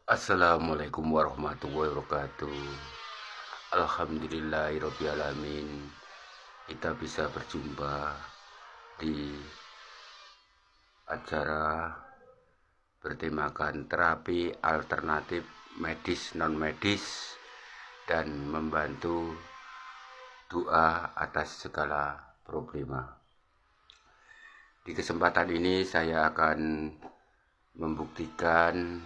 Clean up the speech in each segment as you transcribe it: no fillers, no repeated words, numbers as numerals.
Assalamualaikum warahmatullahi wabarakatuh. Alhamdulillahirrabbilalamin. Kita bisa berjumpa di acara bertemakan terapi alternatif medis non medis dan membantu doa atas segala problema. Di kesempatan ini saya akan membuktikan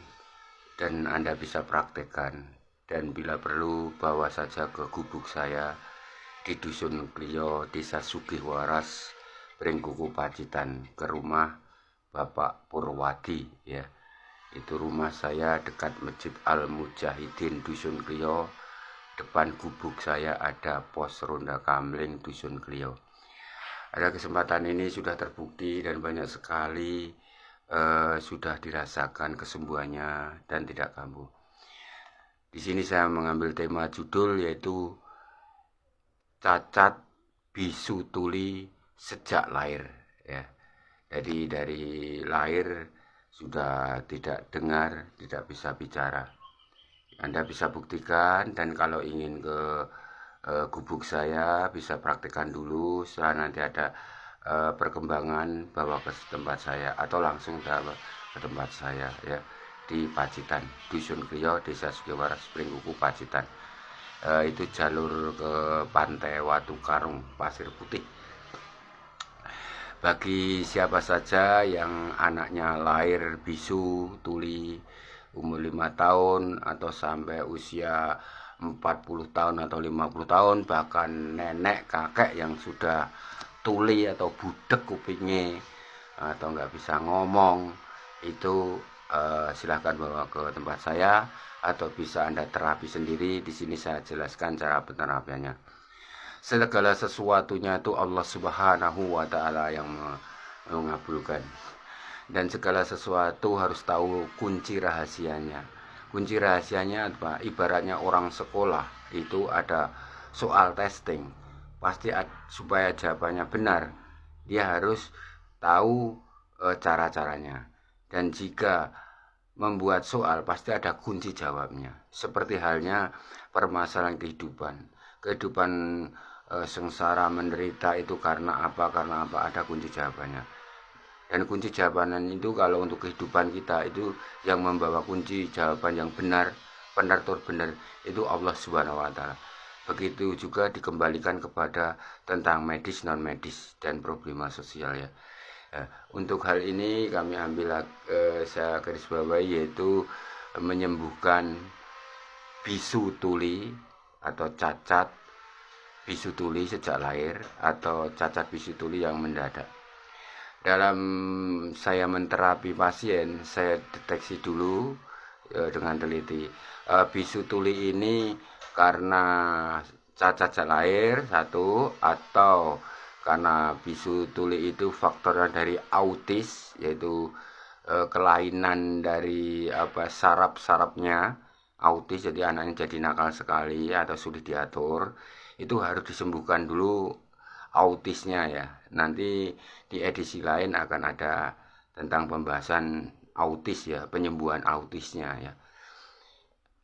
dan Anda bisa praktekkan, dan bila perlu bawa saja ke gubuk saya di Dusun Klio, Desa Sugihwaras, Pringkuku Pacitan, ke rumah Bapak Purwadi ya. Itu rumah saya dekat Masjid Al Mujahidin Dusun Klio. Depan gubuk saya ada pos Ronda Kamling Dusun Klio. Ada kesempatan ini sudah terbukti dan banyak sekali sudah dirasakan kesembuhannya dan tidak kambuh. Di sini saya mengambil tema judul yaitu cacat bisu tuli sejak lahir ya. Jadi dari lahir sudah tidak dengar, tidak bisa bicara. Anda bisa buktikan, dan kalau ingin ke gubuk saya bisa praktekkan dulu. Setelah nanti ada perkembangan bawa ke tempat saya atau langsung ke tempat saya ya, di Pacitan, Dusun Klio, Desa Sugihwaras, Pringkuku Pacitan. Itu jalur ke Pantai Watu Karung, Pasir Putih. Bagi siapa saja yang anaknya lahir bisu tuli umur 5 tahun atau sampai usia 40 tahun atau 50 tahun, bahkan nenek kakek yang sudah tuli atau budek kupingnya atau nggak bisa ngomong, itu silahkan bawa ke tempat saya atau bisa Anda terapi sendiri. Di sini saya jelaskan cara penerapiannya. Segala sesuatunya itu Allah Subhanahu wa Ta'ala yang mengabulkan, dan segala sesuatu harus tahu kunci rahasianya. Kunci rahasianya apa? Ibaratnya orang sekolah itu ada soal testing, pasti supaya jawabannya benar dia harus tahu cara-caranya, dan jika membuat soal pasti ada kunci jawabnya. Seperti halnya permasalahan kehidupan sengsara menderita itu karena apa, ada kunci jawabannya. Dan kunci jawaban itu kalau untuk kehidupan kita itu yang membawa kunci jawaban yang benar itu Allah Subhanahu wa Ta'ala. Begitu juga dikembalikan kepada tentang medis non medis dan problema sosial ya. Untuk hal ini kami ambil saya garis bawahi, yaitu menyembuhkan bisu tuli atau cacat bisu tuli sejak lahir atau cacat bisu tuli yang mendadak. Dalam saya menterapi pasien, saya deteksi dulu dengan teliti. Bisu tuli ini karena cacat sejak lahir satu, atau karena bisu tuli itu faktornya dari autis, yaitu kelainan dari saraf-sarafnya autis, jadi anaknya jadi nakal sekali atau sulit diatur. Itu harus disembuhkan dulu autisnya ya. Nanti di edisi lain akan ada tentang pembahasan autis ya, penyembuhan autisnya ya.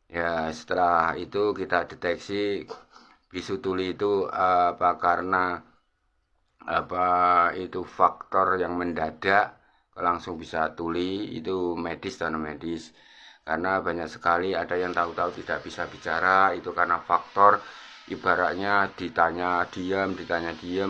Ya, setelah itu kita deteksi bisu tuli itu karena itu faktor yang mendadak langsung bisa tuli, itu medis dan non medis. Karena banyak sekali ada yang tahu-tahu tidak bisa bicara, itu karena faktor ibaratnya ditanya diam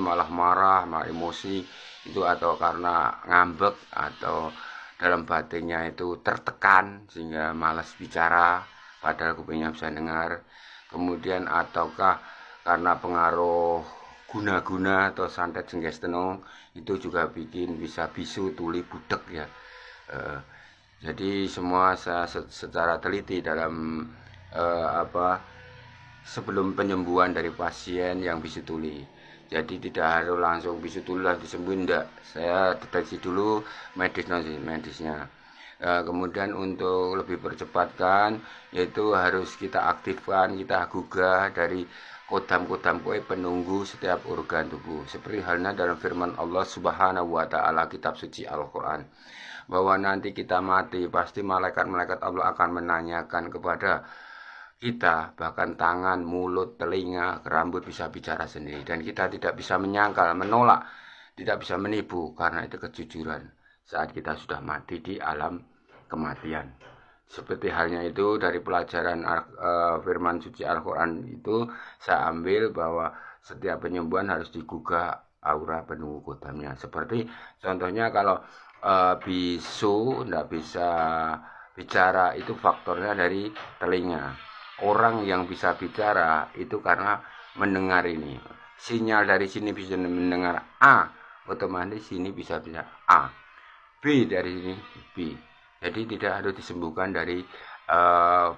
malah marah, malah emosi, itu atau karena ngambek atau dalam batinnya itu tertekan sehingga malas bicara padahal kupingnya bisa dengar. Kemudian ataukah karena pengaruh guna-guna atau santet senggestenong, itu juga bikin bisa bisu tuli budek ya. Jadi semua saya secara teliti dalam sebelum penyembuhan dari pasien yang bisu tuli. Jadi tidak harus langsung bisu tuli langsung disembuhin, enggak. Saya deteksi dulu medisnya. Kemudian untuk lebih percepatkan, yaitu harus kita aktifkan, kita gugah dari kodam-kodam kue penunggu setiap organ tubuh. Seperti halnya dalam firman Allah Subhanahu wa Ta'ala, kitab suci Al-Quran. bahwa nanti kita mati, pasti malaikat-malaikat Allah akan menanyakan kepada kita, bahkan tangan, mulut, telinga, rambut bisa bicara sendiri. Dan kita tidak bisa menyangkal, menolak, tidak bisa menipu, karena itu kejujuran saat kita sudah mati di alam kematian. Seperti halnya itu dari pelajaran firman suci Al-Quran itu, saya ambil bahwa setiap penyembuhan harus digugah aura penunggu kodamnya. Seperti contohnya kalau bisu tidak bisa bicara, itu faktornya dari telinga. Orang yang bisa bicara itu karena mendengar ini. Sinyal dari sini bisa mendengar A, otomatis sini bisa A. B dari sini B. Jadi tidak harus disembuhkan dari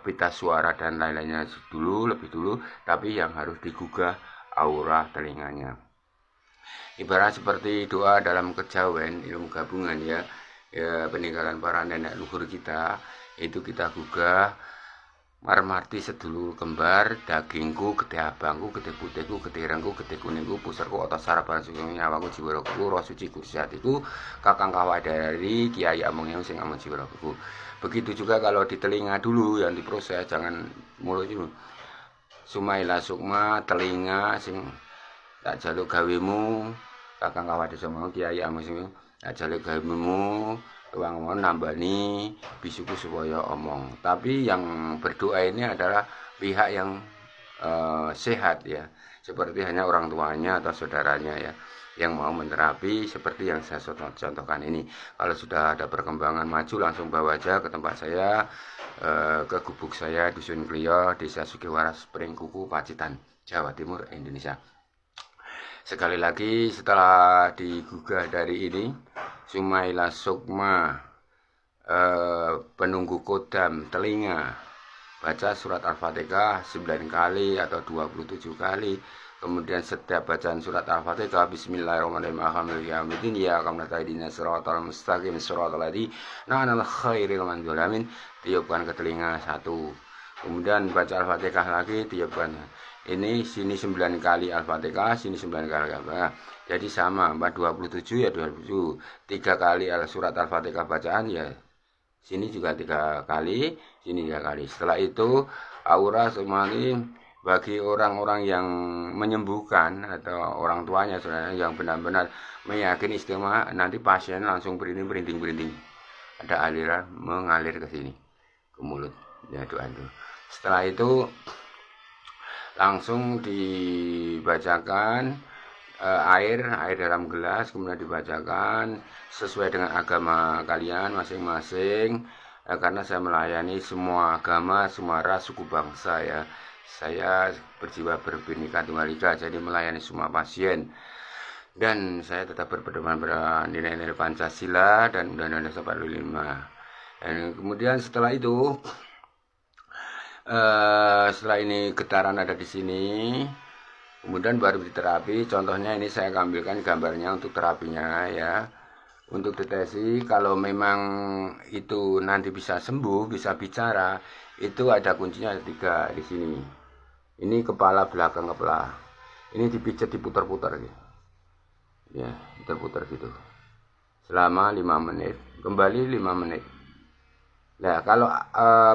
pita suara dan lain-lainnya lebih dulu, tapi yang harus digugah aura telinganya. Ibarat seperti doa dalam kejawen, ilmu gabungan ya, peninggalan para nenek luhur kita, itu kita gugah marmarti sedulur kembar, dagingku, getih abangku, getih putihku, getih irengku, getih kuningku, pusarku, otot sarapan sungguh nyawaku, jiwaraku, roh suci kursi hatiku, kakang kawah dari kiai among yang sing among jiwaraku. Begitu juga kalau di telinga dulu yang diproses, jangan mulut dulu. Sumailah sukma telinga sing tak jaluk gawimu, kakang kawah desa mau kiai among sing tak jaluk gawimu. Tuang nambani bisuku supaya omong. Tapi yang berdoa ini adalah pihak yang sehat ya, seperti hanya orang tuanya atau saudaranya ya, yang mau menterapi seperti yang saya contohkan ini. Kalau sudah ada perkembangan maju, langsung bawa aja ke tempat saya, ke gubuk saya, Dusun Klio, Desa Sugiwaras, Pringkuku, Pacitan, Jawa Timur, Indonesia. Sekali lagi, setelah digugah dari ini, Sumailah sukma, penunggu kodam telinga, baca surat Al-Fatihah 9 kali atau 27 kali. Kemudian setiap bacaan surat Al-Fatihah, Bismillahirrahmanirrahim, alhamdulillahirrahmanirrahim, ya kamnataidina suratul mustaqim, suratul ladzi na'anal khairil manzulamin, tiupkan ke telinga satu. Kemudian baca Al-Fatihah lagi, tiupkan. Ini sini 9 kali Al-Fatihah, sini 9 kali Al-Fatihah. Jadi sama, 27 ya 27. 3 kali surat Al-Fatihah bacaan ya. Sini juga 3 kali, sini 3 kali. Setelah itu aura semua ini bagi orang-orang yang menyembuhkan atau orang tuanya sebenarnya yang benar-benar meyakini istimewa, nanti pasien langsung berinding. Ada aliran mengalir ke sini, ke mulut. Ya doa itu. Setelah itu langsung dibacakan air dalam gelas, kemudian dibacakan sesuai dengan agama kalian masing-masing, karena saya melayani semua agama, semua ras, suku, bangsa ya. Saya berjiwa berbhinneka tunggal ika, jadi melayani semua pasien, dan saya tetap berpedoman pada nilai-nilai Pancasila dan Undang-Undang 45. Dan kemudian setelah itu, setelah ini getaran ada di sini, kemudian baru diterapi. Contohnya ini saya ambilkan gambarnya untuk terapinya ya, untuk deteksi kalau memang itu nanti bisa sembuh, bisa bicara, itu ada kuncinya, ada 3 di sini. Ini kepala, belakang kepala, ini dipijat, diputar-putar gitu ya, putar-putar gitu selama 5 menit, kembali 5 menit. Nah, kalau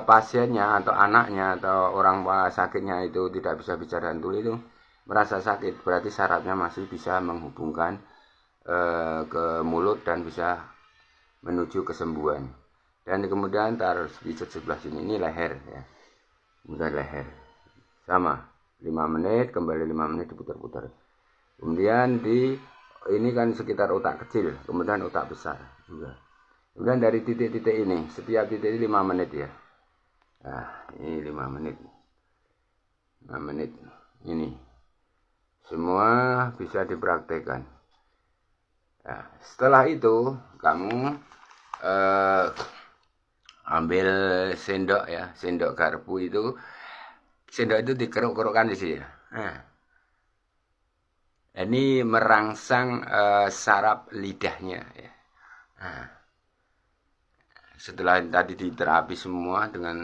pasiennya atau anaknya atau orang sakitnya itu tidak bisa bicara dan tuli, itu merasa sakit, berarti sarafnya masih bisa menghubungkan ke mulut dan bisa menuju kesembuhan. Dan kemudian taruh di sebelah sini, ini leher ya, kemudian leher sama 5 menit, kembali 5 menit, diputar-putar. Kemudian ini kan sekitar otak kecil, kemudian otak besar juga. Kemudian dari titik-titik ini, setiap titik ini 5 menit ya. Nah, ini 5 menit. 5 menit ini. Semua bisa dipraktekkan. Nah, setelah itu kamu ambil sendok ya, sendok garpu itu. Sendok itu dikeruk-kerukkan di sini. Nah, ini merangsang saraf lidahnya ya. Nah, setelah tadi diterapi semua dengan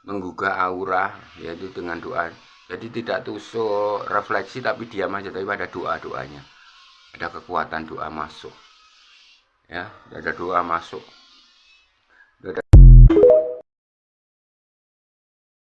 menggugah aura, yaitu dengan doa. Jadi tidak tusuk refleksi tapi diam aja, tapi ada doa-doanya. Ada kekuatan doa masuk. Ya, ada doa masuk.